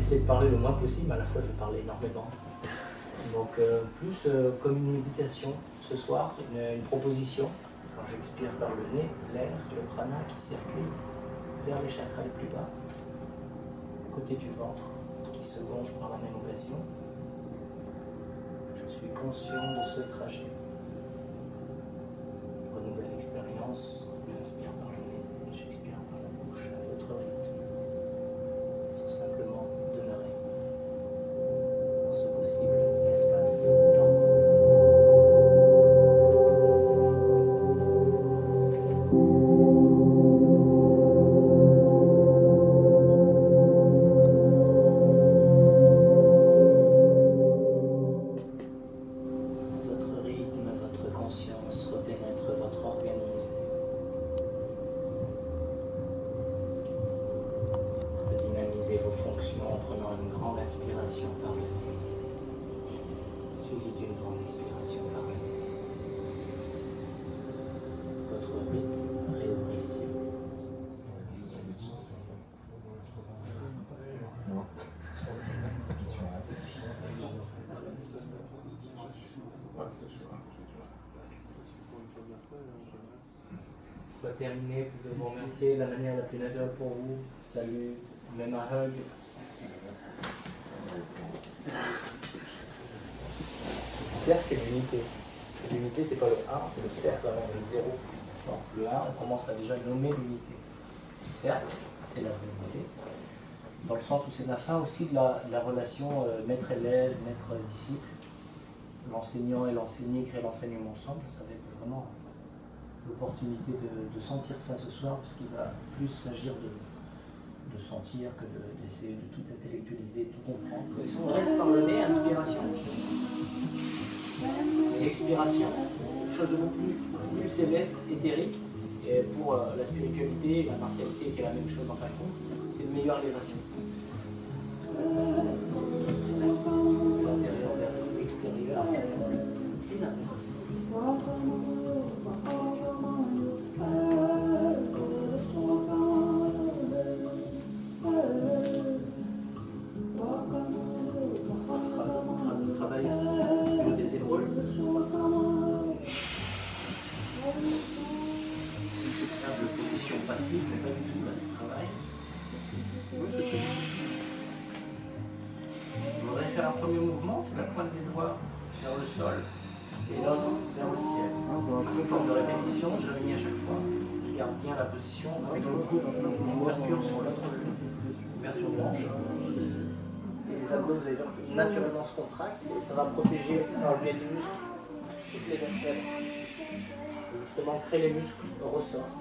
essayer de parler le moins possible, mais à la fois je vais parler énormément. Donc plus comme une méditation ce soir, une proposition. Quand j'expire par le nez, l'air, le prana qui circule vers les chakras les plus bas, à côté du ventre qui se gonfle par la même occasion. Je suis conscient de ce trajet. Renouvelle l'expérience, j'inspire par le nez, j'expire par la bouche à votre rythme. Tout simplement demeurer dans ce possible espace-temps. Vos fonctions en prenant une grande inspiration par le nez, suivie d'une grande expiration par le nez. Votre rythme, réouvrez les yeux. Une fois terminé, vous pouvez vous remercier de la manière la plus naturelle pour vous. Salut. Même un hug. Le cercle, c'est l'unité. L'unité, c'est pas le 1, c'est le cercle avant le 0. Donc le 1, on commence à déjà nommer l'unité. Le cercle, c'est la unité. Dans le sens où c'est la fin aussi de la relation maître-élève, maître-disciple. L'enseignant et l'enseigné créent l'enseignement ensemble. Ça va être vraiment l'opportunité de sentir ça ce soir, parce qu'il va plus s'agir de sentir que d'essayer de tout intellectualiser, de tout comprendre. Si on reste par le nez, inspiration. Et expiration, chose de beaucoup plus céleste, éthérique. Et pour la spiritualité et la martialité, qui est la même chose en fin de compte, c'est une meilleure élévation. L'intérieur vers l'extérieur. Une inverse. Travail aussi au niveau des épaules. Une position passive, mais pas du tout là, c'est travail. Je voudrais faire un premier mouvement, c'est la pointe des doigts vers le sol et l'autre vers le ciel. Une forme de répétition, je réunis à chaque fois. Je garde bien la position avec une ouverture sur l'autre, ouverture blanche. Les abdos, vous allez voir que naturellement se contractent et ça va protéger, enlever les muscles, toutes les vertèbres. Justement, créer les muscles au ressort.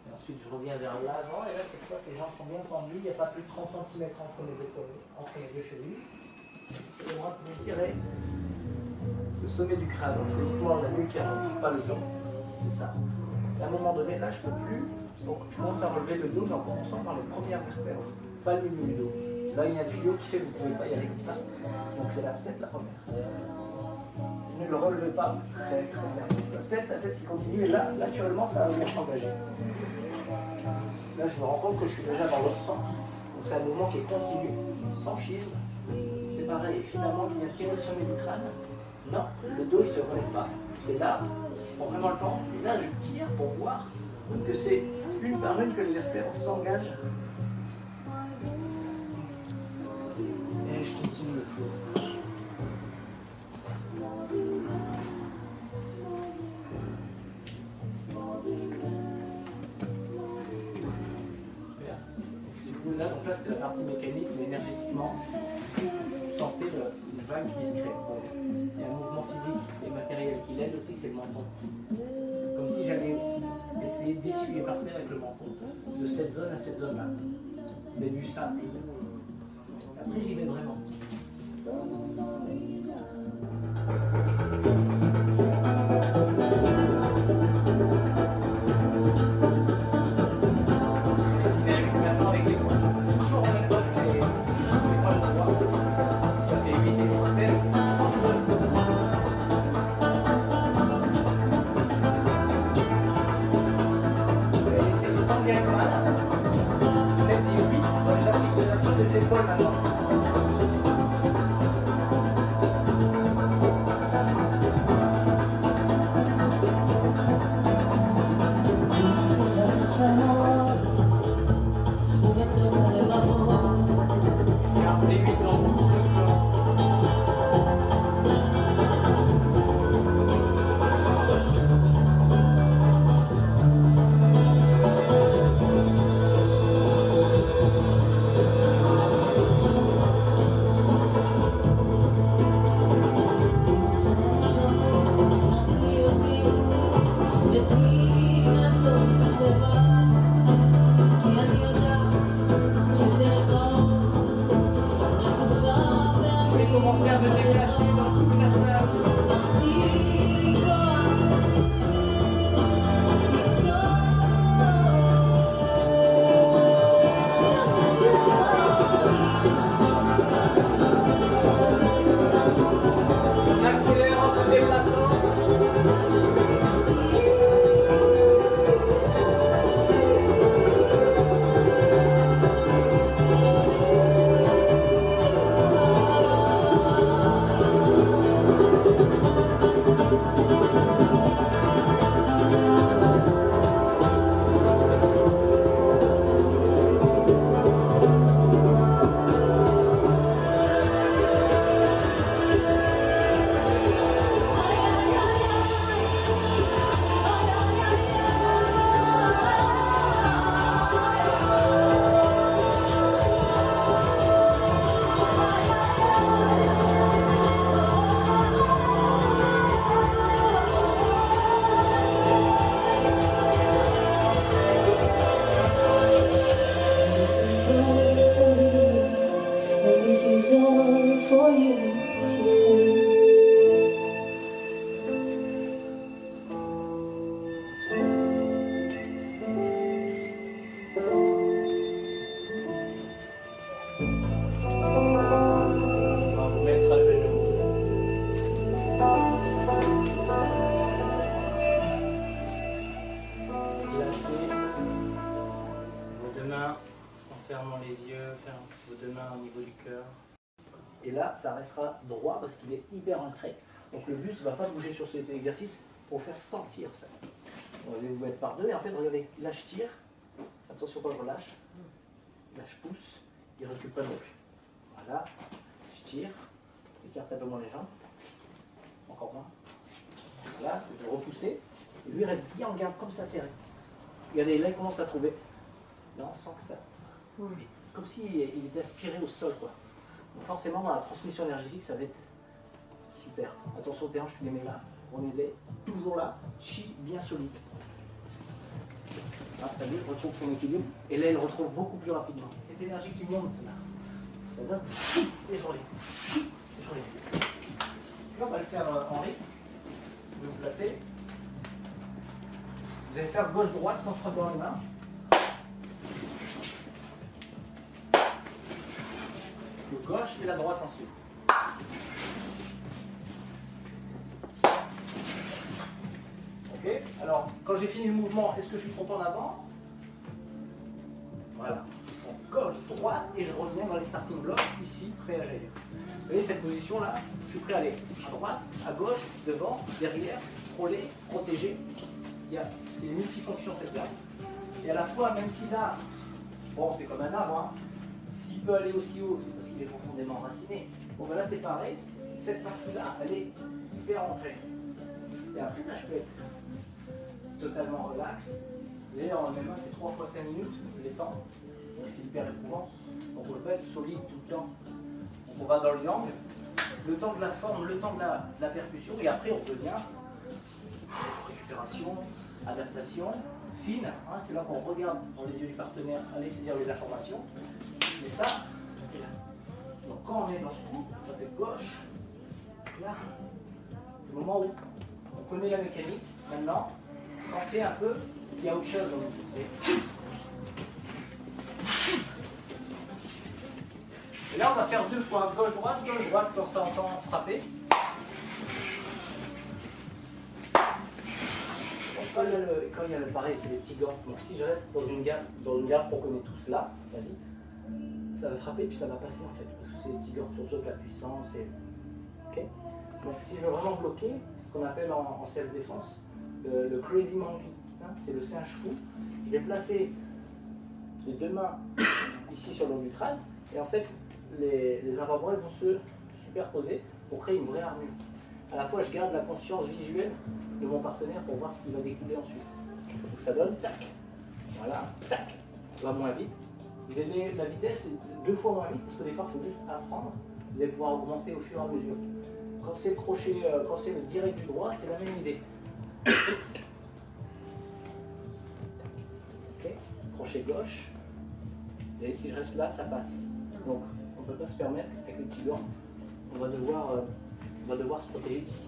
Et ensuite, je reviens vers l'avant et là, cette fois, ces jambes sont bien tendues. Il n'y a pas plus de 30 cm entre les deux chevilles. C'est les bras pour tirer le sommet du crâne. Donc, c'est uniquement la nuque qui n'arrive pas le dos. C'est ça. Et à un moment donné, là, je ne peux plus. Donc, je commence à relever le dos en commençant par les premières vertèbres, pas le milieu du dos. Là, il y a un tuyau qui fait que vous ne pouvez pas y aller comme ça. Donc, c'est la tête la première. Ne le relevez pas très très bien. La tête qui continue. Et là, naturellement, ça va venir s'engager. Là, je me rends compte que je suis déjà dans l'autre sens. Donc, c'est un mouvement qui est continu, sans schisme. C'est pareil. Et finalement, il vient tirer le sommet du crâne. Non, le dos, il ne se relève pas. C'est là. Prends vraiment le temps, et là je tire pour voir que c'est une par une que les vertèbres s'engagent. Et je continue le flot. Si vous là, donc là c'est la partie mécanique, mais énergétiquement, vous sentez une vague qui se crée. Il y a un mouvement physique et matériel qui l'aide aussi, c'est le menton. Comme si j'allais essayer d'essuyer par terre avec le menton, de cette zone à cette zone-là. Début simple. Après, j'y vais vraiment. Maintenant avec les points. Toujours en même temps que les points de droit. Ça fait 8 et 16, 32. bien me déplacer dans toute la salle. On accélère en se déplaçant. Et là, ça restera droit parce qu'il est hyper ancré. Donc le buste ne va pas bouger sur cet exercice pour faire sentir ça. On va vous mettre par deux et en fait, regardez, là je tire. Attention quand je relâche. Là je pousse, il ne recule pas non plus. Voilà, je tire, j'écarte un peu moins les jambes. Encore moins. Là, je vais repousser. Et lui il reste bien en garde comme ça serré. Regardez, là il commence à trouver. Là on sent que ça. Comme s'il était aspiré au sol, quoi. Donc forcément, dans la transmission énergétique, ça va être super. Attention, tes hanches, tu les mets là. Remets-les toujours là. Chi bien solide. Ah, t'as vu, retrouve ton équilibre. Et là, il retrouve beaucoup plus rapidement. Cette énergie qui monte là, ça donne et je relève. Là, on va le faire en rythme. Vous vous placez. Vous allez faire gauche-droite quand je frappe dans les mains. Le gauche et la droite ensuite. Ok. Alors, quand j'ai fini le mouvement, est-ce que je suis trop en avant? Voilà. Donc, gauche, droite, et je reviens dans les starting blocks, ici, prêt à jaillir. Vous voyez cette position-là? Je suis prêt à aller à droite, à gauche, devant, derrière, frôler, protéger. C'est multifonction cette gamme. Et à la fois, même si là, bon, c'est comme un arbre, hein. S'il peut aller aussi haut, c'est parce qu'il est profondément enraciné. Bon, ben là, c'est pareil. Cette partie-là, elle est hyper ancrée. Et après, là, je peux être totalement relax. Vous voyez, en même c'est 3 fois 5 minutes, les temps. C'est hyper éprouvant. Donc, on ne peut pas être solide tout le temps. Donc, on va dans le yang, le temps de la forme, le temps de la percussion, et après, on revient. Récupération, adaptation, fine. Hein, c'est là qu'on regarde dans les yeux du partenaire, aller saisir les informations. Et ça, c'est là. Donc quand on est dans ce coup, on fait gauche, là, c'est le moment où on connaît la mécanique. Maintenant, sentez un peu qu'il y a autre chose dans le coup. Et là, on va faire 2 fois gauche-droite quand ça entend frapper. Quand il y a le pareil, c'est les petits gants. Donc si je reste dans une gamme qu'on connaît tous là, vas-y, ça va frapper puis ça va passer en fait. Parce que c'est les petits gants, surtout que la puissance et. Ok. Donc si je veux vraiment bloquer, c'est ce qu'on appelle en self-défense le crazy monkey. Hein, c'est le singe fou. Je vais placer les 2 mains ici sur le crâne et en fait les avant-bras vont se superposer pour créer une vraie armure. À la fois, je garde la conscience visuelle de mon partenaire pour voir ce qui va découler ensuite. Donc ça donne, tac, voilà, tac, on va moins vite. Vous avez la vitesse, c'est 2 fois moins vite, parce qu'au départ, il faut juste apprendre. Vous allez pouvoir augmenter au fur et à mesure. Quand c'est le crochet, quand c'est le direct du droit, c'est la même idée. Ok, crochet gauche. Et si je reste là, ça passe. Donc, on ne peut pas se permettre, avec le petit gant, on va devoir se protéger ici.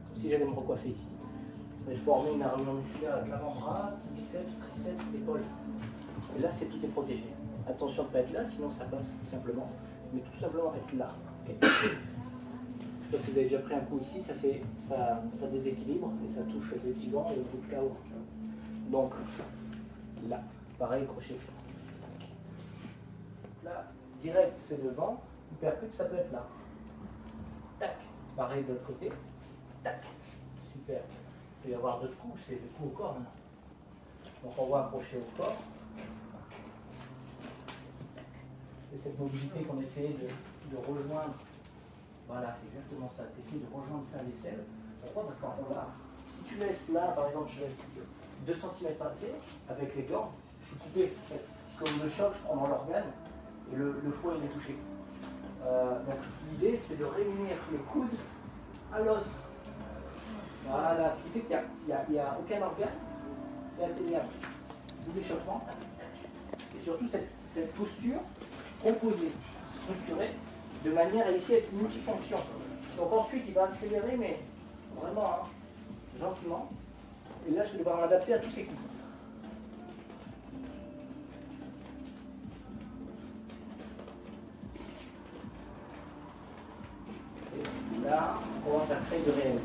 Comme si j'allais me recoiffer ici. Je vais former une armure musculaire avec l'avant-bras, biceps, triceps, épaules. Et là, tout est protégé. Attention de ne pas être là, sinon ça passe tout simplement. Mais tout simplement être là. Okay. Je ne sais pas si vous avez déjà pris un coup ici, ça déséquilibre et ça touche les petits gants et le bout de chaos. Donc, là, pareil, crochet. Là, direct, c'est devant. Uppercut, ça peut être là. Tac. Pareil de l'autre côté. Tac. Super. Il peut y avoir d'autres coups, c'est des coups au corps. Donc on va approcher au corps. Et cette mobilité qu'on essayait de rejoindre, voilà, c'est exactement ça. Tu essaies de rejoindre ça à l'aisselle. Pourquoi? Parce qu'en là, si tu laisses là, par exemple, je laisse 2 cm passer, avec les gants, je suis coupé. Comme le choc, je prends dans l'organe et le foie il est touché. Donc l'idée c'est de réunir le coude à l'os. Voilà, ce qui fait qu'il n'y a aucun organe qui est atteignable. D'où l'échauffement. Et surtout cette posture composée, structurée, de manière à essayer d'être multifonction. Donc ensuite il va accélérer, mais vraiment gentiment. Et là je vais devoir m'adapter à tous ces coups. Et là, on commence à créer de réel.